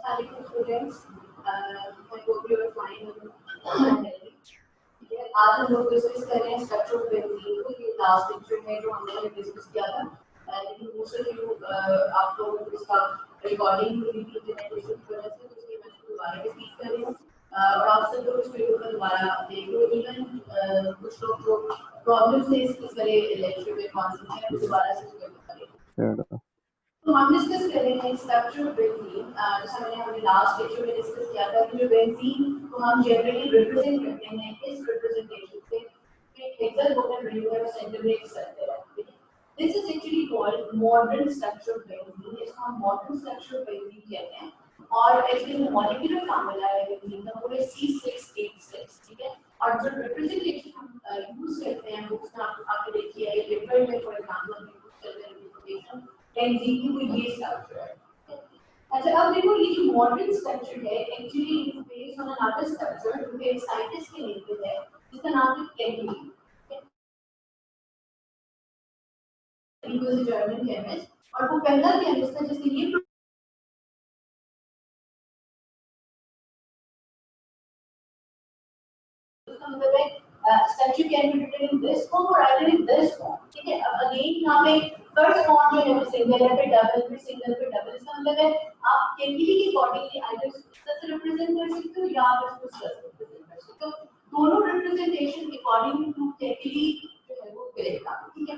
Hello students, I hope you are fine and healthy. आज हम लोग डिस्कस कर रहे हैं स्ट्रक्चर ऑफ बेंजीन को। ये लास्ट लेक्चर में जो हमने डिस्कस किया था, लेकिन मोस्ट ऑफ यू आप लोगों को इसका रिकॉर्डिंग मिली थी जनरेशन की वजह से, तो इसलिए मैं इसको दोबारा रिपीट कर रही हूँ। और आप सब लोग इस वीडियो को दोबारा देख लो। इवन कुछ लोग जो प्रॉब्लम से इस वाले लेक्चर में कॉन्सेप्ट है वो दोबारा से करें। तो हम डिस्कस कर रहे हैं स्ट्रक्चर ऑफ बेंजीन। जैसा हमने लास्ट लेक्चर में डिस्कस किया था कि जो बेंजीन को हम जनरली रिप्रेजेंट करते हैं, इस रिप्रेजेंटेशन से एक हेक्सागोनल रिंग है और सेंटर में एक सर्कल है। This is actually called modern structure of benzene. इसको हम मॉडर्न स्ट्रक्चर ऑफ बेंजीन कहते हैं। और एक्चुअली मॉलिक्यूलर फार्मूला है बेंजीन का, वो है C6H6, ठीक है। और जो रिप्रेजेंटेशन हम यूज करते हैं बुक्स में आपने देखी है, पेपर में फॉर एग्जांपल हम यूज करते हैं रिप्रेजेंटेशन बेंजीन की कोई ये स्ट्रक्चर है। अच्छा, अब देखो ये जो मॉडर्न स्ट्रक्चर है actually it is based on another structure जो एक साइंटिस्ट के नेम है जिसका नाम है Kekule. He was a German chemist और वो पहला केमिस्ट था जिसने ये मतलब है structure can be written in this form और आइदर इन दिस फॉर्म, ठीक है। अब अगेन यहाँ पे फर्स्ट फॉर्म जो है वो सिंगल है, फिर डबल, फिर सिंगल, फिर डबल। इसका मतलब है आप केमिकली के अकॉर्डिंगली आइदर इसको से रिप्रेजेंट कर सकते हो या आप इसको से रिप्रेजेंट कर सकते हो। दोनों रिप्रेजेंटेशन अकॉर्डिंग टू केमिकली जो है वो करेक्ट है, ठीक है।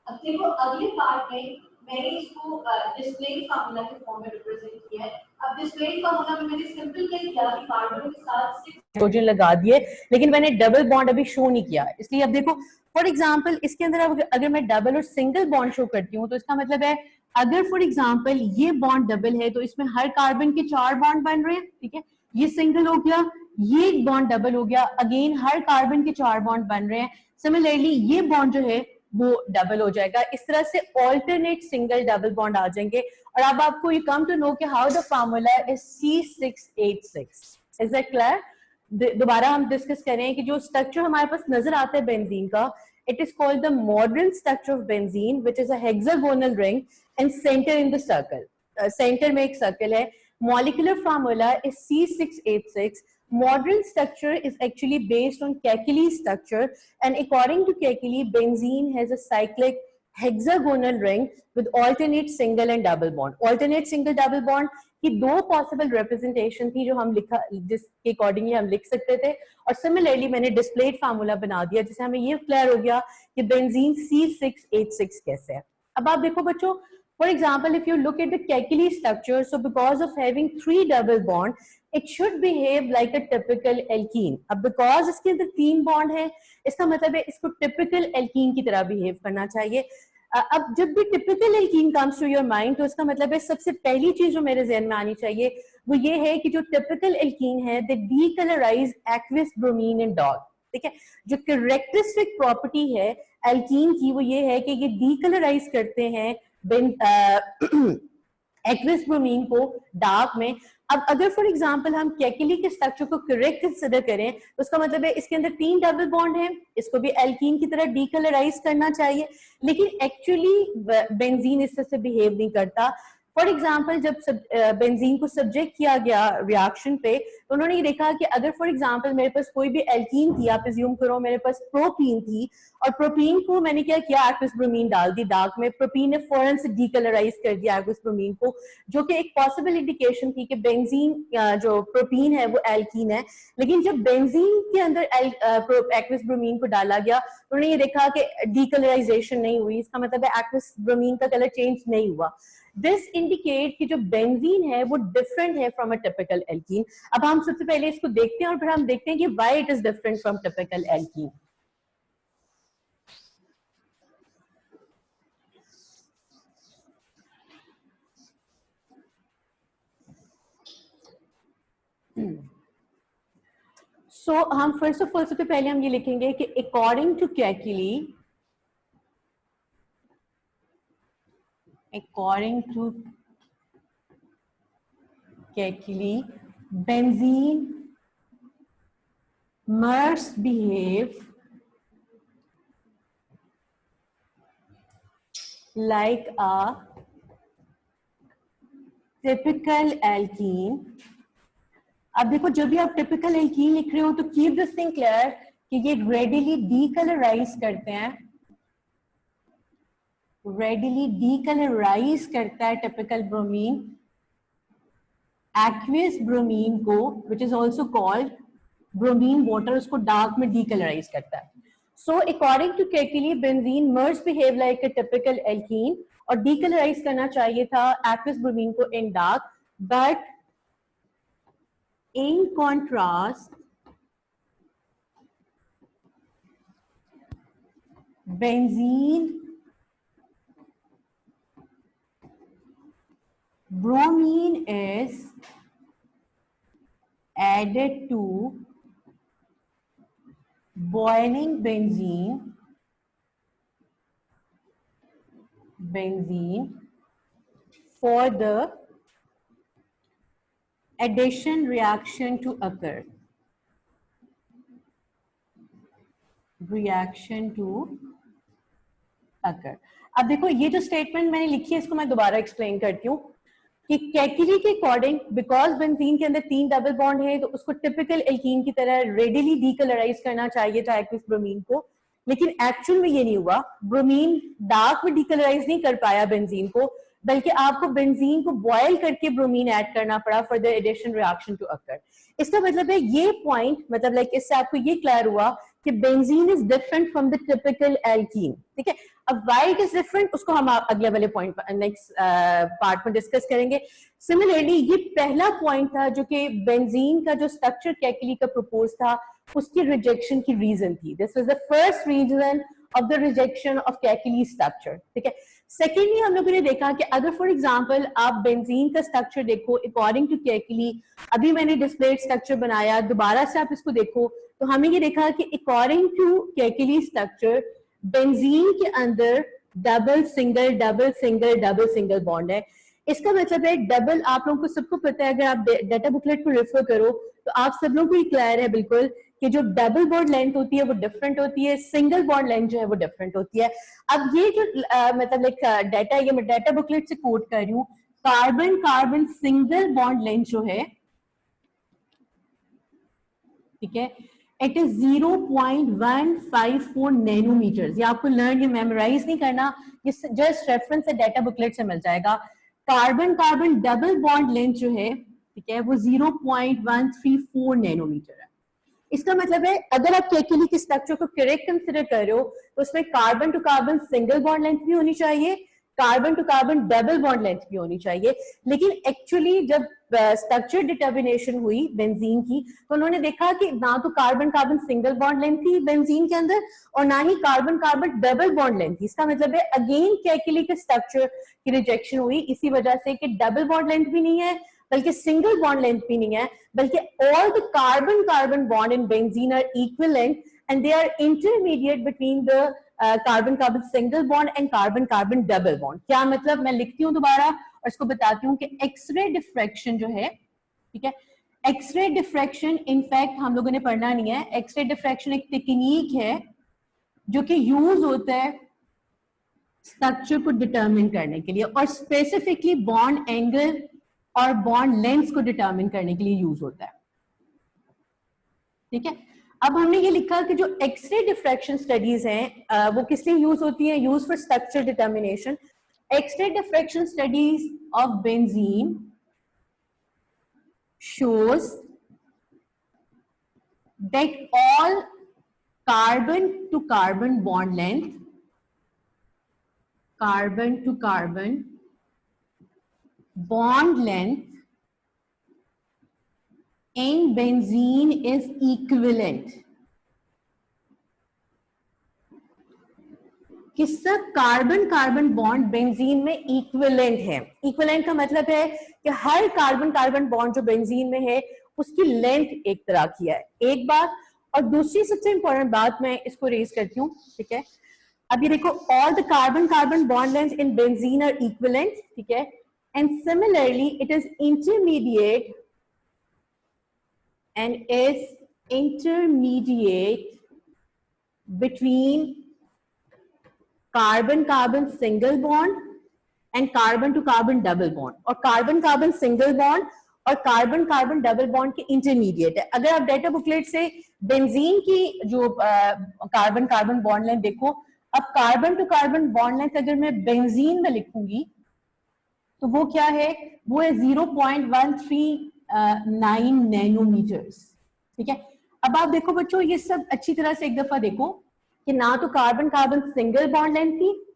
अब देखो अगले पार्ट में मैंने इसको डिस्प्ले फार्मूला के फॉर्म में रिप्रेजेंट किया है। अब डिस्प्ले फार्मूला में मैंने सिंपल क्या किया कि कार्बन के साथ 6 हाइड्रोजन लगा दिए, लेकिन मैंने डबल बॉन्ड अभी शो नहीं किया। इसलिए अब देखो फॉर एग्जांपल इसके अंदर अगर मैं डबल और सिंगल बॉन्ड शो करती हूँ तो इसका मतलब है अगर फॉर एग्जांपल ये बॉन्ड डबल है तो इसमें हर कार्बन के 4 बॉन्ड बन रहे हैं, ठीक है। ये सिंगल हो गया, ये एक बॉन्ड डबल हो गया, अगेन हर कार्बन के 4 बॉन्ड बन रहे हैं। सिमिलरली ये बॉन्ड जो है वो डबल हो जाएगा। इस तरह से ऑल्टरनेट सिंगल डबल बॉन्ड आ जाएंगे। और अब आपको यू कम टू नो कि how the formula is C6H6। Is that clear? दोबारा हम डिस्कस करें कि जो स्ट्रक्चर हमारे पास नजर आता है बेंजीन का, it is called the modern structure of benzene which is a hexagonal ring and centre in the circle. Centre में एक सर्कल है। Molecular formula is C6H6. Modern structure is actually based on Kekili structure, and according to Kekili, benzene has a cyclic hexagonal ring with alternate single and double bond. Alternate single double bond की दो possible representation थी जो हम लिखा जिसके accordingly हम लिख सकते थे। और similarly मैंने displayed formula बना दिया जिससे हमें ये clear हो गया कि benzene C6H6 कैसे है। अब आप देखो बच्चों, for example, if you look at the Kekili structure, so because of having 3 double bond, it should behave like a typical alkene. अब because इसके अंदर 3 बॉन्ड है, इसका मतलब है इसको typical alkene की तरह behave करना चाहिए। अब जब भी typical alkene comes to your mind, तो इसका मतलब है सबसे पहली चीज जो मेरे ज़हन में आनी चाहिए वो ये है कि जो typical alkene है, they decolorize aqueous bromine and DOT, ठीक है। जो कैरेक्टरिस्टिक प्रॉपर्टी है एल्कीन की वो ये है कि ये डीकलराइज करते हैं एक्विस ब्रोमीन को डार्क में। अब अगर फॉर एग्जांपल हम केकिली के स्ट्रक्चर को करेक्ट कंसीडर करें तो उसका मतलब है इसके अंदर 3 डबल बॉन्ड है, इसको भी एल्कीन की तरह डीकलराइज करना चाहिए, लेकिन एक्चुअली बेंजीन इस तरह से बिहेव नहीं करता। फॉर एग्जाम्पल जब बेंजीन को सब्जेक्ट किया गया रिएक्शन पे तो उन्होंने ये देखा कि अगर फॉर एग्जाम्पल मेरे पास कोई भी एल्कीन थी, आप अज्यूम करो मेरे पास प्रोपीन थी और प्रोपीन को मैंने क्या किया, एक्विस ब्रोमीन डाल दी डार्क में, प्रोपीन ने फौरन से डीकलराइज कर दिया एक्विस ब्रोमीन को, जो कि एक पॉसिबल इंडिकेशन थी कि बेंजीन जो प्रोपीन है वो एल्कीन है। लेकिन जब बेंजीन के अंदर एक्विस ब्रोमीन को डाला गया तो उन्होंने ये देखा कि डीकलराइजेशन नहीं हुई, इसका मतलब है एक्विस ब्रोमीन का कलर चेंज नहीं हुआ। दिस इंडिकेट कि जो बेंजीन है वो डिफरेंट है फ्रॉम अ टिपिकल एल्कीन। अब हम सबसे पहले इसको देखते हैं और फिर हम देखते हैं कि why it is different from typical alkene. So हम फर्स्ट ऑफ ऑल सबसे पहले हम ये लिखेंगे कि according to Kekule, according to Kekili, benzene must behave like a typical alkene. अब देखो जब भी आप टिपिकल एल्कीन लिख रहे हो तो कीप दिस थिंग क्लियर कि ये रेडिली डीकलराइज करते हैं, रेडिली डीकलराइज करता है टिपिकल ब्रोमीन एक्वियस ब्रोमीन को, which is also called bromine water, उसको डार्क में डीकलराइज करता है। So according to Kekule benzene must behave like a typical alkene और डीकलराइज करना चाहिए था एक्वियस ब्रोमीन को in dark, but in contrast benzene bromine is added to boiling benzene for the addition reaction to occur, reaction to occur। अब देखो ये जो statement मैंने लिखी है इसको मैं दोबारा एक्सप्लेन करती हूँ कि केकेली के अकॉर्डिंग बिकॉज बेंजीन के अंदर 3 डबल बॉन्ड है तो उसको टिपिकल एल्कीन की तरह रेडिली डीकलराइज करना चाहिए था एक्वियस ब्रोमीन को, लेकिन एक्चुअल में ये नहीं हुआ। ब्रोमीन डार्क में डीकलराइज नहीं कर पाया बेंजीन को, बल्कि आपको बेंजीन को बॉयल करके ब्रोमीन ऐड करना पड़ा for the addition reaction to occur. इसका मतलब है ये पॉइंट, मतलब लाइक इससे आपको ये क्लियर हुआ कि benzene is different from the typical alkene. ठीक है, अब व्हाई इट इज डिफरेंट उसको हम अगले वाले पॉइंट नेक्स्ट पार्ट में डिस्कस करेंगे। सिमिलरली ये पहला पॉइंट था जो कि बेंजीन का जो स्ट्रक्चर केकेली का प्रपोज था उसकी रिजेक्शन की रीजन थी। This was the first reason of the rejection of Kekule structure. ठीक है, सेकेंडली हम लोगों ने देखा कि अगर फॉर एग्जांपल आप बेंजीन का स्ट्रक्चर देखो अकॉर्डिंग टू केकेली, अभी मैंने डिस्प्ले स्ट्रक्चर बनाया, दोबारा से आप इसको देखो तो हमें ये देखा कि अकॉर्डिंग टू केकेली स्ट्रक्चर बेंजीन के अंदर double single double single double single bond है। इसका मतलब है डबल, आप लोगों को सबको पता है, अगर आप डाटा बुकलेट को रेफर करो तो आप सब लोगों को ये क्लियर है बिल्कुल कि जो डबल बॉन्ड लेंथ होती है वो डिफरेंट होती है, सिंगल बॉन्ड लेंथ जो है वो डिफरेंट होती है। अब ये जो मतलब लाइक डाटा, ये मैं डाटा बुकलेट से कोट कर रही हूँ, carbon carbon single bond length जो है, ठीक है, इट इज 0.154 नैनोमीटर। ये आपको लर्न, ये मेमोराइज नहीं करना, ये जस्ट रेफरेंस से डाटा बुकलेट से मिल जाएगा। Carbon carbon double bond length जो है, ठीक है, वो 0.134 नैनोमीटर है। इसका मतलब है अगर आप केकेली के स्ट्रक्चर को करेक्ट कंसिडर कर रहे हो तो उसमें carbon to carbon single bond length भी होनी चाहिए, carbon to carbon double bond length भी होनी चाहिए। लेकिन एक्चुअली जब स्ट्रक्चर डिटर्मिनेशन हुई बेंजीन की तो उन्होंने देखा कि ना तो carbon carbon single bond length थी बेंजीन के अंदर और ना ही carbon carbon double bond length थी। इसका मतलब है अगेन केकेली के स्ट्रक्चर की रिजेक्शन हुई इसी वजह से कि डबल बॉन्ड लेंथ भी नहीं है, बल्कि सिंगल बॉन्ड लेंथ भी नहीं है, बल्कि all the carbon carbon bond in benzene are equivalent and they are intermediate between the carbon carbon single bond and carbon carbon double bond. क्या मतलब, मैं लिखती हूँ दोबारा और इसको बताती हूँ कि एक्सरे डिफ्रैक्शन जो है, ठीक है, एक्सरे डिफ्रैक्शन इनफैक्ट हम लोगों ने पढ़ना नहीं है। एक्सरे डिफ्रैक्शन एक टेक्निक है जो कि यूज होता है स्ट्रक्चर को डिटरमिन करने के लिए और स्पेसिफिकली बॉन्ड एंगल और बॉन्ड लेंथ को डिटरमिन करने के लिए यूज होता है। ठीक है, अब हमने ये लिखा कि जो एक्सरे डिफ्रैक्शन स्टडीज हैं वो किस लिए यूज होती है, use for structure determination. X ray diffraction studies of benzene shows that all carbon to carbon bond length, carbon to carbon bond length in benzene is equivalent। कि सब कार्बन कार्बन बॉन्ड बेंजीन में equivalent है। Equivalent का मतलब है कि हर carbon carbon bond जो benzene में है उसकी लेंथ एक तरह की है, एक बात। और दूसरी सबसे इंपॉर्टेंट बात मैं इसको रेज करती हूँ, ठीक है, अब ये देखो, all the carbon carbon bond length in benzene are equivalent, ठीक है, and similarly it is intermediate and is intermediate between carbon carbon single bond and carbon to carbon double bond, और कार्बन कार्बन सिंगल बॉन्ड और carbon carbon double bond के intermediate है। अगर आप data booklet से benzene की जो carbon carbon bond length देखो, अब carbon to carbon bond length अगर मैं बेंजीन में लिखूंगी तो वो क्या है, वो है 0.139 नैनोमीटर्स। ठीक है, अब आप देखो बच्चों, ये सब अच्छी तरह से एक दफा देखो कि ना तो carbon carbon single bond length थी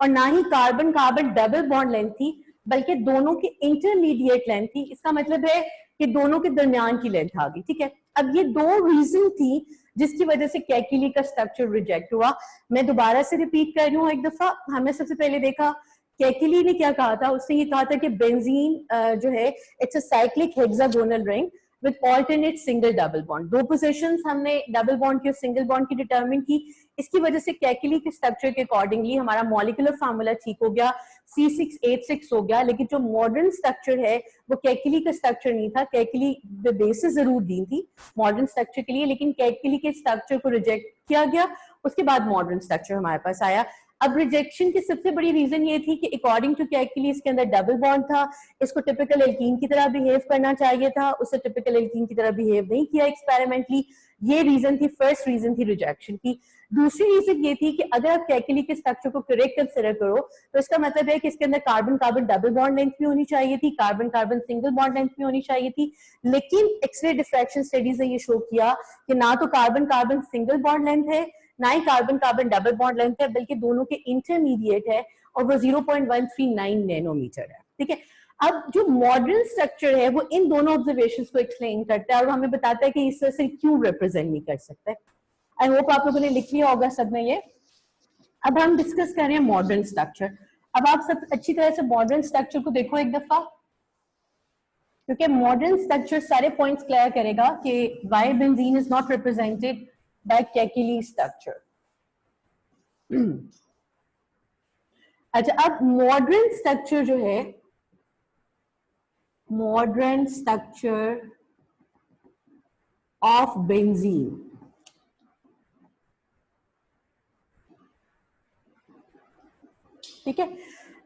और ना ही carbon carbon double bond length थी, बल्कि दोनों की इंटरमीडिएट लेंथ थी। इसका मतलब है कि दोनों के दरमियान की लेंथ आ गई। ठीक है, अब ये दो रीजन थी जिसकी वजह से कैकिली का स्ट्रक्चर रिजेक्ट हुआ। मैं दोबारा से रिपीट कर रही हूँ एक दफा। हमने सबसे पहले देखा कैकिली ने क्या कहा था, उसने ये कहा था कि बेंजीन जो है it's a cyclic hexagonal ring with alternate single double bond. दो पोजीशंस हमने डबल बॉन्ड की और सिंगल बॉन्ड की डिटरमिन की। इसकी वजह से कैकिली के स्ट्रक्चर के अकॉर्डिंगली हमारा मॉलिक्यूलर फार्मूला ठीक हो गया, C6H6 हो गया। लेकिन जो मॉडर्न स्ट्रक्चर है वो कैकिली का स्ट्रक्चर नहीं था। कैकिली बेसिस जरूर दी थी मॉडर्न स्ट्रक्चर के लिए, लेकिन कैकिली के स्ट्रक्चर को रिजेक्ट किया गया। उसके बाद मॉडर्न स्ट्रक्चर हमारे पास आया। अब रिजेक्शन की सबसे बड़ी रीजन ये थी कि अकॉर्डिंग टू कैकिली इसके अंदर डबल बॉन्ड था, इसको टिपिकल एल्कीन की तरह बिहेव करना चाहिए था, उसे टिपिकल एल्कीन की तरह बिहेव नहीं किया एक्सपेरिमेंटली। ये रीजन थी, फर्स्ट रीजन थी रिजेक्शन की। दूसरी रीजन ये थी कि अगर आप कैकिली के स्ट्रक्चर को करेक्ट कंसिडर करो तो इसका मतलब है कि इसके अंदर carbon carbon double bond length भी होनी चाहिए थी, carbon carbon single bond length भी होनी चाहिए थी। लेकिन एक्सरे डिफ्रैक्शन स्टडीज ने ये शो किया कि ना तो carbon carbon single bond length है, ना ही carbon carbon double bond length है, बल्कि दोनों के इंटरमीडिएट है और वो 0.139 नैनोमीटर है। ठीक है, अब जो मॉडर्न स्ट्रक्चर है वो इन दोनों ऑब्जर्वेशंस को एक्सप्लेन करता है और हमें बताता है कि इस तरह से क्यों रिप्रेजेंट नहीं कर सकता। आई होप आप लोगों ने लिख लिया होगा सब में ये। अब हम डिस्कस कर रहे हैं मॉडर्न स्ट्रक्चर। अब आप सब अच्छी तरह से मॉडर्न स्ट्रक्चर को देखो एक दफा, क्योंकि मॉडर्न स्ट्रक्चर सारे पॉइंट्स क्लियर करेगा कि why benzene is not represented by Kekule structure. अच्छा, अब मॉडर्न स्ट्रक्चर जो है, मॉडर्न स्ट्रक्चर ऑफ बेंजीन, ठीक है।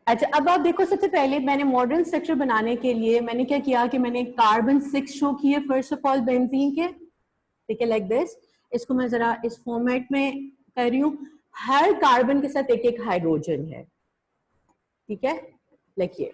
अच्छा, अब आप देखो, सबसे पहले मैंने मॉडर्न स्ट्रक्चर बनाने के लिए मैंने क्या किया कि मैंने कार्बन 6 शो किए फर्स्ट ऑफ ऑल बेंजीन के। ठीक है, लाइक दिस। इसको मैं जरा इस फॉर्मेट में कर रही हूँ। हर कार्बन के साथ एक एक हाइड्रोजन है। ठीक है, लिखिए।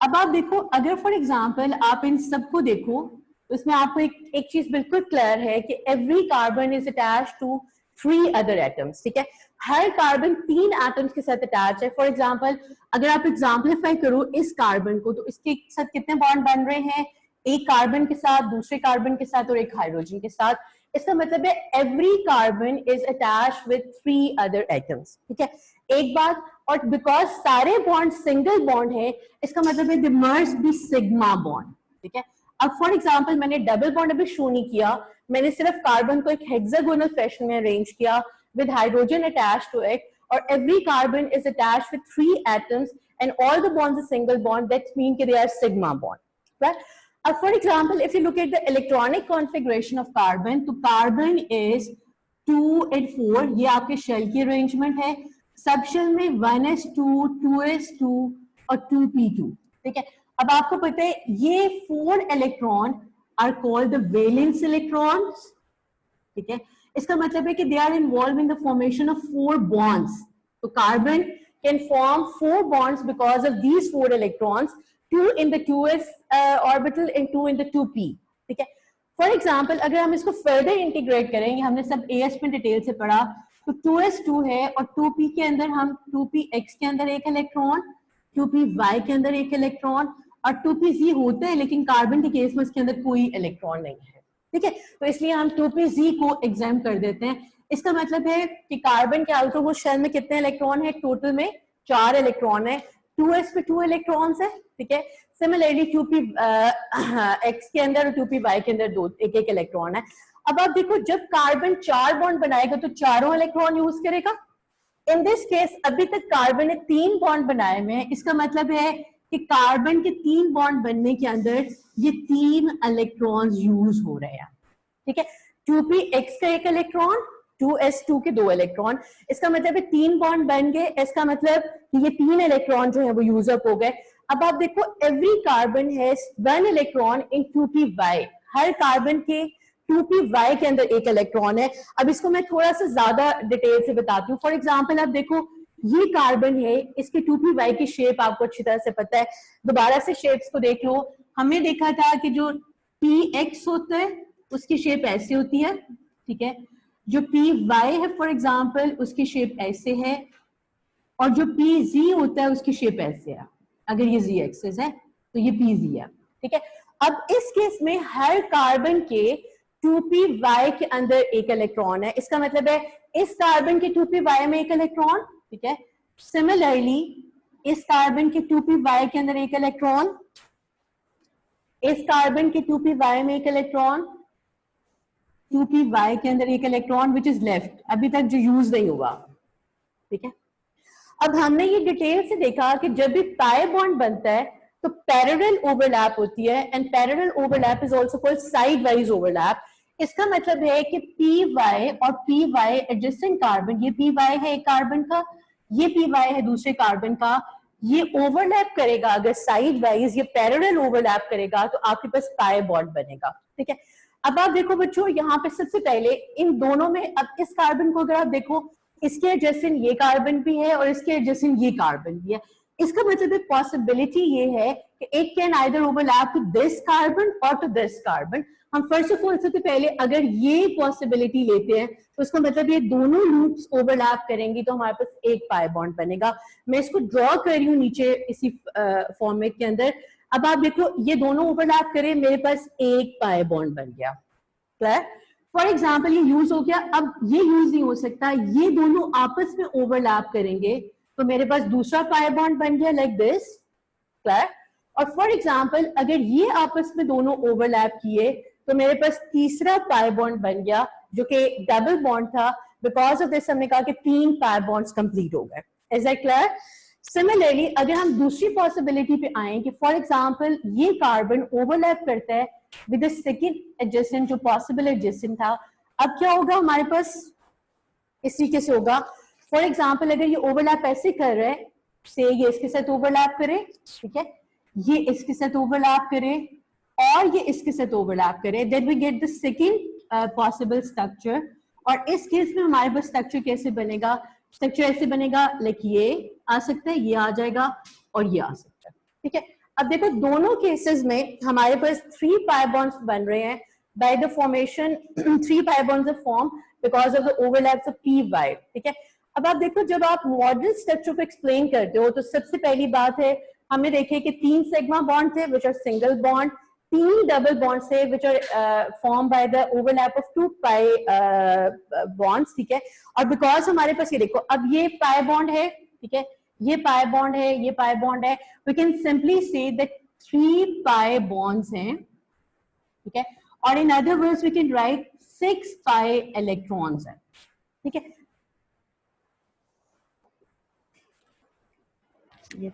अब आप देखो, अगर फॉर एग्जांपल आप इन सबको देखो तो इसमें आपको एक चीज बिल्कुल क्लियर है कि every carbon is attached to 3 other atoms. ठीक है, हर कार्बन 3 एटम्स के साथ अटैच है। फॉर एग्जांपल अगर आप एग्जाम्पलीफाई करो इस कार्बन को तो इसके साथ कितने बॉन्ड बन रहे हैं, एक कार्बन के साथ, दूसरे कार्बन के साथ और एक हाइड्रोजन के साथ। इसका मतलब है every carbon is attached with 3 other atoms. ठीक है, एक बात, और बिकॉज सारे बॉन्ड सिंगल बॉन्ड है, इसका मतलब है there must be sigma bond. ठीक है, अब फॉर एग्जांपल मैंने डबल बॉन्ड अभी शो नहीं किया, मैंने सिर्फ कार्बन को एक हेक्सागोनल फैशन में अरेंज किया with hydrogen attached to it, और every carbon is attached with 3 atoms and all the bonds are single bond. That means that they are sigma bond, right? For example, if you look at the electronic configuration of carbon, तो carbon is 2 and 4, ये आपके shell की arrangement है। सब shell में 1s2, 2s2 और 2p2। ठीक है, अब आपको पता है ये 4 electron are called the valence electrons. ठीक है, इसका मतलब है कि they are involved in the formation of 4 bonds. तो carbon can form 4 bonds because of these 4 electrons, 2 in the 2s orbital and 2 in the 2p। ठीक है, फॉर एग्जाम्पल अगर हम इसको फर्दर इंटीग्रेट करेंगे, हमने सब एस में डिटेल से पढ़ा, तो 2s2 है और 2p के अंदर हम 2px के अंदर एक इलेक्ट्रॉन, 2py के अंदर एक इलेक्ट्रॉन और 2pz होता है, लेकिन कार्बन के केस में इसके अंदर कोई इलेक्ट्रॉन नहीं है। ठीक है, तो इसलिए हम 2pz को एग्जाम कर देते हैं। इसका मतलब है कि कार्बन के आउटर शेल में कितने इलेक्ट्रॉन है, टोटल में 4 इलेक्ट्रॉन है, 2s पे 2 इलेक्ट्रॉन्स है। ठीक है, सिमिलरली 2px के अंदर और 2py के अंदर एक एक इलेक्ट्रॉन है। अब आप देखो, जब कार्बन 4 बॉन्ड बनाएगा तो चारों इलेक्ट्रॉन यूज करेगा। इन दिस केस अभी तक कार्बन ने 3 बॉन्ड बनाए हुए हैं। इसका मतलब है कि कार्बन के 3 बॉन्ड बनने के अंदर ये 3 इलेक्ट्रॉन्स यूज हो रहे हैं। ठीक है, 2px का एक इलेक्ट्रॉन, 2s2 के 2 इलेक्ट्रॉन, इसका मतलब है 3 बॉन्ड बन गए, इसका मतलब कि ये 3 इलेक्ट्रॉन जो है वो यूज अप हो गए। अब आप देखो every carbon has 1 electron in 2p-y, her carbon के 2p-y के अंदर एक इलेक्ट्रॉन है। अब इसको मैं थोड़ा सा ज्यादा डिटेल से बताती हूँ। फॉर एग्जाम्पल आप देखो ये कार्बन है, इसके 2p-y की शेप आपको अच्छी तरह से पता है, दोबारा से शेप्स को देख लो। हमने देखा था कि जो px होता है उसकी शेप ऐसे होती है, ठीक है, जो py है फॉर एग्जाम्पल उसकी शेप ऐसे है, और जो pz होता है उसकी शेप ऐसे है। अगर ये z एक्सिस है तो ये pz है, ठीक है। अब इस केस में हर कार्बन के 2p-y के अंदर एक इलेक्ट्रॉन है, इसका मतलब है इस कार्बन के 2p-y में एक इलेक्ट्रॉन, ठीक है। सिमिलरली इस कार्बन के 2p-y के अंदर एक इलेक्ट्रॉन, इस कार्बन के 2p-y में एक इलेक्ट्रॉन, 2p-y के अंदर एक इलेक्ट्रॉन विच इज लेफ्ट, अभी तक जो यूज नहीं हुआ, ठीक है। अब हमने ये डिटेल से देखा कि जब भी पाई बॉन्ड बनता है तो पैरेलल ओवरलैप होती है, and parallel overlap is also called side wise overlap. इसका मतलब है कि py और py एडजेसेंट कार्बन, ये py है एक कार्बन का, ये py है दूसरे कार्बन का, ये ओवरलैप करेगा अगर साइड वाइज, ये पैरेलल ओवरलैप करेगा तो आपके पास पाई बॉन्ड बनेगा, ठीक है। अब आप देखो बच्चों यहाँ पे सबसे पहले इन दोनों में, अब इस कार्बन को अगर आप देखो इसके एडजेसेंट ये कार्बन भी है और इसके एडजेसेंट ये कार्बन भी है, इसका मतलब पॉसिबिलिटी ये है कि it can either overlap to this carbon और टू दिस कार्बन। हम फर्स्ट ऑफ ऑल सबसे पहले अगर ये पॉसिबिलिटी लेते हैं तो इसका मतलब ये दोनों लूप्स ओवरलैप करेंगी तो हमारे पास एक पाई बॉन्ड बनेगा। मैं इसको ड्रॉ कर रही हूँ नीचे इसी फॉर्मेट के अंदर। अब आप देखो ये दोनों ओवरलैप करें, मेरे पास एक पाई बॉन्ड बन गया, क्लियर। फॉर एग्जाम्पल ये यूज हो गया, अब ये यूज नहीं हो सकता, ये दोनों आपस में ओवरलैप करेंगे तो मेरे पास दूसरा पाई बॉन्ड बन गया लाइक दिस, क्लियर। और फॉर एग्जाम्पल अगर ये आपस में दोनों ओवरलैप किए तो मेरे पास तीसरा पाई बॉन्ड बन गया जो कि डबल बॉन्ड था। बिकॉज ऑफ दिस हमने कहा कि 3 पाई बॉन्ड्स कंप्लीट हो गए। Is that clear? सिमिलरली अगर हम दूसरी पॉसिबिलिटी पे आए कि फॉर एग्जाम्पल ये कार्बन ओवरलैप करता है विद द सेकंड एडजेसेंट जो पॉसिबल एडजेसेंट था, अब क्या होगा हमारे पास, इस तरीके से होगा। फॉर एग्जाम्पल अगर ये ओवरलैप ऐसे कर रहे हैं, से ये इसके साथ ओवरलैप करे, ठीक है, ये इसके साथ ओवरलैप करे और ये इसके साथ ओवरलैप करे, then we get the second possible structure. और इस केस में हमारे पास स्ट्रक्चर कैसे बनेगा, स्ट्रक्चर ऐसे बनेगा लाइक ये आ सकता है, ये आ जाएगा और ये आ सकता है, ठीक है। अब देखो दोनों केसेस में हमारे पास 3 पाई बॉन्ड्स बन रहे हैं by the formation 3 pi bonds are form because of the overlaps of py, ठीक है। अब आप देखो जब आप मॉडल स्ट्रक्चर को एक्सप्लेन करते हो तो सबसे पहली बात है हमने देखे कि 3 सिग्मा बॉन्ड थे which are single bond, 3 double bond थे which are form by the overlap of 2 pi bonds, ठीक है। और बिकॉज हमारे पास ये देखो अब ये पाई बॉन्ड है, ठीक है, ये पाई बॉन्ड है, ये पाई बॉन्ड है, we can simply say that 3 pi bonds हैं, ठीक है। और in other words we can write 6 pi electrons हैं, ठीक है। ये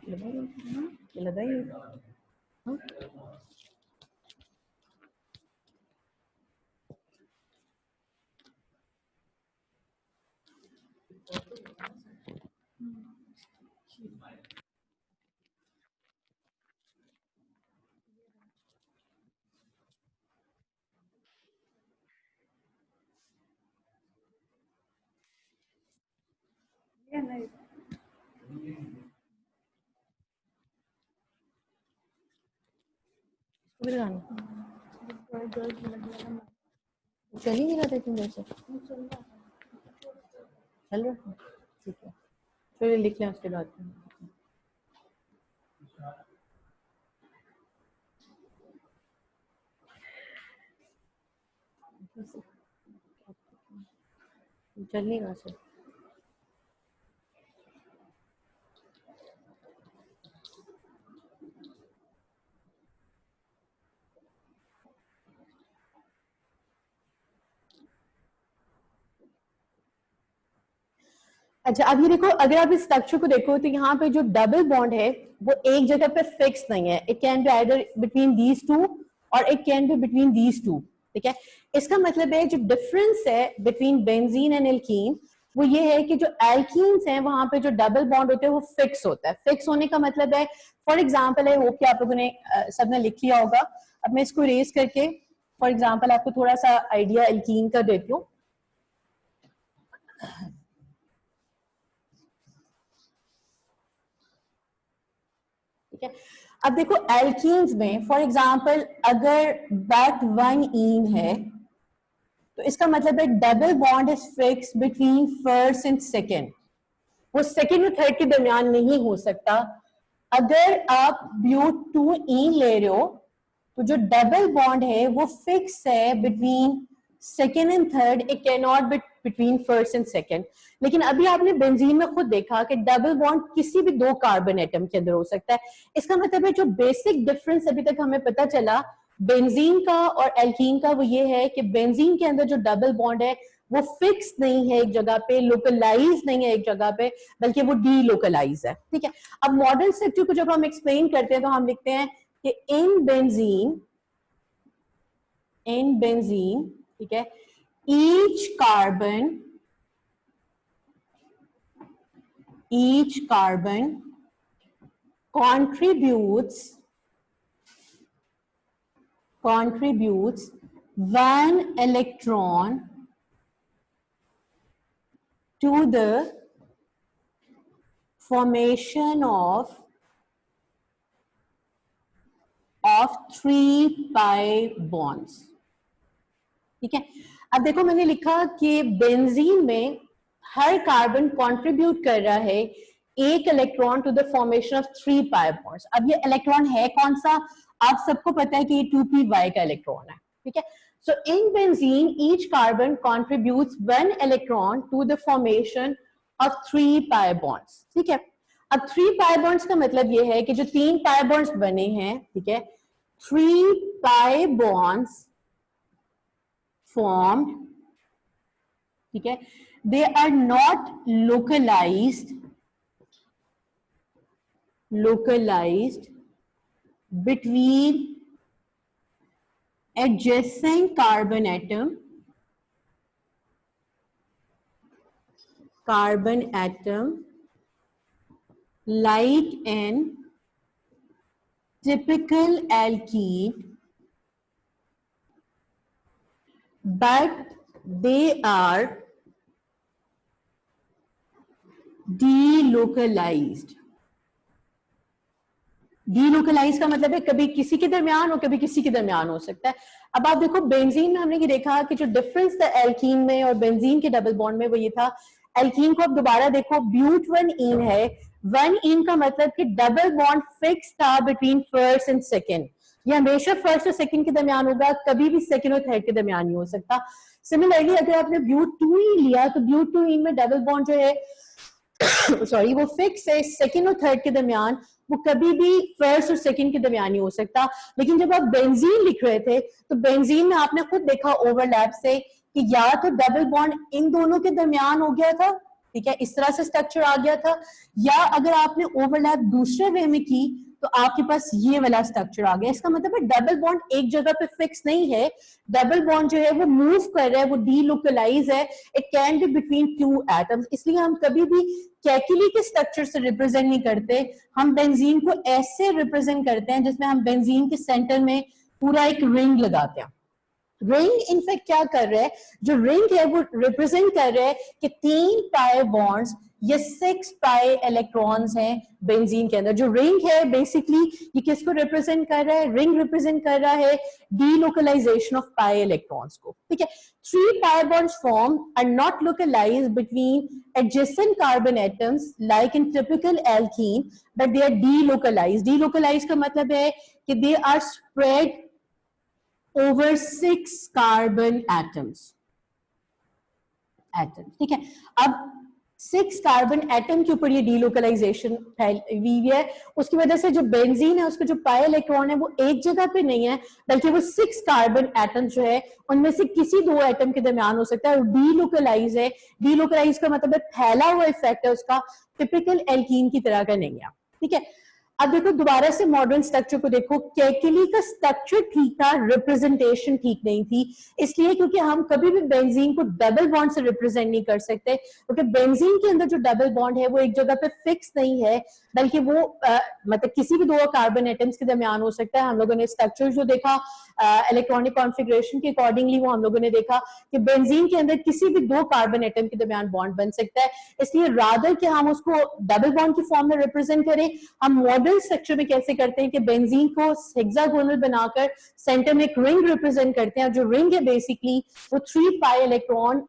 लगाइए, चल ही नहीं रहा था तुम जैसे चल रहा, ठीक है, चलिए लिख लें उसके बाद। चल नहीं रहा सर, अच्छा अब ये देखो अगर आप इस स्ट्रक्चर को देखो तो यहाँ पे जो डबल बॉन्ड है वो एक जगह पे फिक्स नहीं है, it can be either between these two और it can be between these two, ठीक है। इसका मतलब है जो डिफरेंस है बिटवीन बेंजीन एंड एल्कीन वो ये है कि जो एल्कीन्स हैं वहां पे जो डबल बॉन्ड होते हैं वो फिक्स होता है। फिक्स होने का मतलब है, फॉर एग्जांपल है, होप कि आप लोगों ने सबने लिख लिया होगा। अब मैं इसको इरेज करके फॉर एग्जांपल आपको थोड़ा सा आइडिया एल्कीन का देती हूँ। ठीक है, अब देखो एल्कीन्स में फॉर एग्जांपल अगर बट वन ईन है तो इसका मतलब है double bond is fix between first and second, वो सेकेंड और थर्ड के दरमियान नहीं हो सकता। अगर आप ब्यूट 2 ईन ले रहे हो तो जो डबल बॉन्ड है वो फिक्स है between second and third, it can not be between first and second. लेकिन अभी आपने बेंजीन में खुद देखा कि डबल बॉन्ड किसी भी 2 कार्बन एटम के अंदर हो सकता है। इसका मतलब है जो बेसिक डिफरेंस अभी तक हमें पता चला बेंजीन का और एल्कीन का वो ये है कि बेंजीन के अंदर जो डबल बॉन्ड है वो फिक्स नहीं है एक जगह पे, लोकलाइज नहीं है एक जगह पे, बल्कि वो डी लोकलाइज है। ठीक है, अब मॉडर्न स्ट्रक्चर को जब हम एक्सप्लेन करते हैं तो हम लिखते हैं कि इन बेंजीन, ठीक है, each carbon contributes 1 electron to the formation of 3 pi bonds। ठीक है, अब देखो मैंने लिखा कि बेंजीन में हर कार्बन कंट्रीब्यूट कर रहा है 1 electron to the formation of 3 pi bonds. अब ये इलेक्ट्रॉन है कौन सा, आप सबको पता है कि ये 2p का इलेक्ट्रॉन है। ठीक है, so in benzene each carbon contributes 1 electron to the formation of 3 pi bonds. ठीक है, अब 3 पाई बॉन्ड्स का मतलब ये है कि जो 3 पाई बॉन्ड्स बने हैं, ठीक है, 3 पाई बॉन्ड्स formed, ठीक है, they are not localized between adjacent carbon atom like an typical alkene, but they are delocalized। delocalized का मतलब है कभी किसी के दरमियान और कभी किसी के दरमियान हो सकता है। अब आप देखो बेंजीन में हमने ये देखा कि जो डिफरेंस था एल्कीन में और बेंजीन के डबल बॉन्ड में वो ये था, एल्कीन को आप दोबारा देखो ब्यूट 1 ईन है, 1 ईन का मतलब कि डबल बॉन्ड फिक्स था बिटवीन फर्स्ट एंड सेकेंड, ये हमेशा फर्स्ट और सेकंड के दरमियान होगा, कभी भी सेकंड और थर्ड के दरमियान नहीं हो सकता। सिमिलरली अगर आपने ब्यूट 2 ईन लिया तो ब्यूट 2 ईन में डबल बॉन्ड जो है सॉरी वो फिक्स है सेकंड और थर्ड के दरमियान, वो कभी भी फर्स्ट और सेकंड के दरमियान नहीं हो सकता। लेकिन जब आप बेंजीन लिख रहे थे तो बेंजीन में आपने खुद देखा ओवरलैप से कि या तो डबल बॉन्ड इन दोनों के दरमियान हो गया था, ठीक है, इस तरह से स्ट्रक्चर आ गया था, या अगर आपने ओवरलैप दूसरे वे में की तो आपके पास ये वाला स्ट्रक्चर आ गया। इसका मतलब है डबल बॉन्ड एक जगह पे फिक्स नहीं है, डबल बॉन्ड जो है वो मूव कर रहा है, वो डीलोकलाइज है, it can be between 2 atoms. इसलिए हम कभी भी कैकिली के स्ट्रक्चर से रिप्रेजेंट नहीं करते, हम बेंजीन को ऐसे रिप्रेजेंट करते हैं जिसमें हम बेंजीन के सेंटर में पूरा एक रिंग लगाते हैं। रिंग इनफैक्ट क्या कर रहा है, जो रिंग है वो रिप्रेजेंट कर रहा है कि 3 पाई बॉन्ड्स या 6 पाई इलेक्ट्रॉन्स हैं बेंजीन के अंदर। जो रिंग है बेसिकली ये किसको रिप्रेजेंट कर रहा है, रिंग रिप्रेजेंट कर रहा है डीलोकलाइजेशन ऑफ पाई इलेक्ट्रॉन्स को। ठीक है, 3 pi bonds form are not localised between adjacent carbon atoms like in typical alkene, but they are delocalized। delocalized का मतलब है कि they are spread over 6 carbon atoms। ठीक है, अब 6 कार्बन एटम के ऊपर ये डीलोकलाइजेशन हुई है, उसकी वजह से जो बेंजीन है उसका जो पाई इलेक्ट्रॉन है वो एक जगह पे नहीं है, बल्कि वो 6 कार्बन एटम जो है उनमें से किसी 2 एटम के दरमियान हो सकता है और डीलोकलाइज है। डीलोकलाइज का मतलब है फैला हुआ इफेक्ट है उसका, टिपिकल एल्कीन की तरह का नहीं है। ठीक है, अब देखो दोबारा से मॉडर्न स्ट्रक्चर को देखो, केकेली का स्ट्रक्चर ठीक था, रिप्रेजेंटेशन ठीक नहीं थी, इसलिए क्योंकि हम कभी भी बेंजीन को डबल बॉन्ड से रिप्रेजेंट नहीं कर सकते, क्योंकि बेंजीन के अंदर जो डबल बॉन्ड है वो एक जगह पे फिक्स नहीं है, बल्कि वो मतलब किसी भी दो कार्बन एटम्स के दरमियान हो सकता है। हम लोगों ने स्ट्रक्चर जो देखा इलेक्ट्रॉनिक कॉन्फ़िगरेशन के अकॉर्डिंगली, वो हम लोगों ने देखा कि बेंजीन के अंदर किसी भी दो कार्बन एटम के दरमियान बॉन्ड बन सकता है, इसलिए रादर कि हम उसको डबल बॉन्ड की फॉर्म में रिप्रेजेंट करें, हम मॉडर्न स्ट्रक्चर में कैसे करते हैं कि बेंजीन को हेक्सागोनल बनाकर सेंटर में एक रिंग रिप्रेजेंट करते हैं। जो रिंग है बेसिकली वो 3 पाई इलेक्ट्रॉन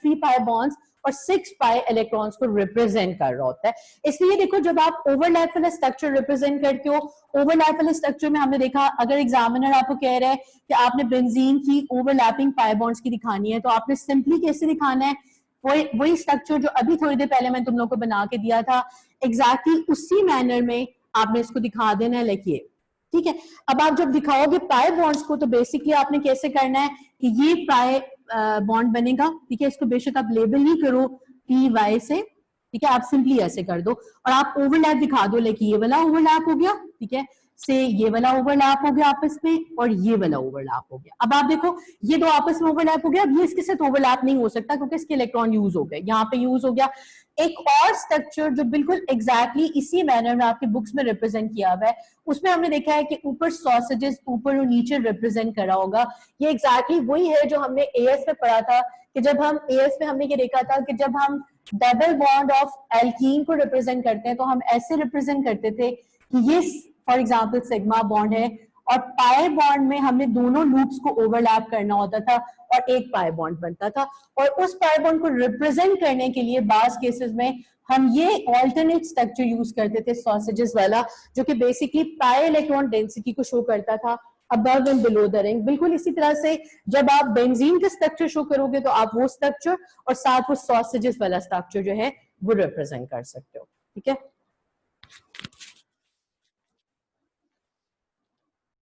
3 पाई बॉन्ड्स और 6 पाई इलेक्ट्रॉन्स को रिप्रेजेंट कर रहा होता है। इसलिए देखो जब आप ओवरलैप वाला स्ट्रक्चर रिप्रेजेंट करते हो, ओवरलैप वाले स्ट्रक्चर में हमने देखा अगर एग्जामिनर आपको कह रहा है कि आपने बेंजीन की ओवरलैपिंग पाई बॉन्ड्स की दिखानी है, तो आपने सिंपली कैसे दिखाना है, वही स्ट्रक्चर जो अभी थोड़ी देर पहले मैं तुम लोग को बना के दिया था, एग्जैक्टली उसी मैनर में आपने इसको दिखा देना है, लिखिए, ठीक है। अब आप जब दिखाओगे पाई बॉन्ड्स को, तो बेसिकली आपने कैसे करना है कि ये पाई बॉन्ड बनेगा, ठीक है, इसको बेशक आप लेबल नहीं करो पी वाई से, ठीक है, आप सिंपली ऐसे कर दो और आप ओवरलैप दिखा दो, लाइक ये वाला ओवरलैप हो गया, ठीक है, से ये वाला ओवरलैप हो गया आपस में और ये वाला ओवरलैप हो गया। अब आप देखो ये दो आपस में ओवरलैप हो गया, अब ये इसके साथ ओवरलैप नहीं हो सकता क्योंकि इसके इलेक्ट्रॉन यूज हो गए, यहाँ पे यूज हो गया। एक और स्ट्रक्चर जो बिल्कुल एग्जैक्टली इसी मैनर में आपके बुक्स में रिप्रेजेंट किया हुआ है, उसमें हमने देखा है कि ऊपर सॉसेजेस ऊपर और नीचे रिप्रेजेंट करा होगा, ये एग्जैक्टली वही है जो हमने एएस में पढ़ा था कि जब हम एएस में हमने ये देखा था कि जब हम डबल बॉन्ड ऑफ एल्कीन को रिप्रेजेंट करते हैं तो हम ऐसे रिप्रेजेंट करते थे कि ये फॉर एग्जांपल सिग्मा बॉन्ड है और पाई बॉन्ड में हमने दोनों लूप्स को ओवरलैप करना होता था और एक पाई बॉन्ड बनता था, और उस पाई बॉन्ड को रिप्रेजेंट करने के लिए बास केसेस में हम ये ऑल्टरनेट स्ट्रक्चर यूज करते थे सॉसेजेस वाला, जो कि बेसिकली पाई इलेक्ट्रॉन डेंसिटी को शो करता था above and below the ring. बिल्कुल इसी तरह से जब आप बेंजीन का स्ट्रक्चर शो करोगे तो आप वो स्ट्रक्चर और साथ वो सॉसेजेस वाला स्ट्रक्चर जो है वो रिप्रेजेंट कर सकते हो, ठीक है।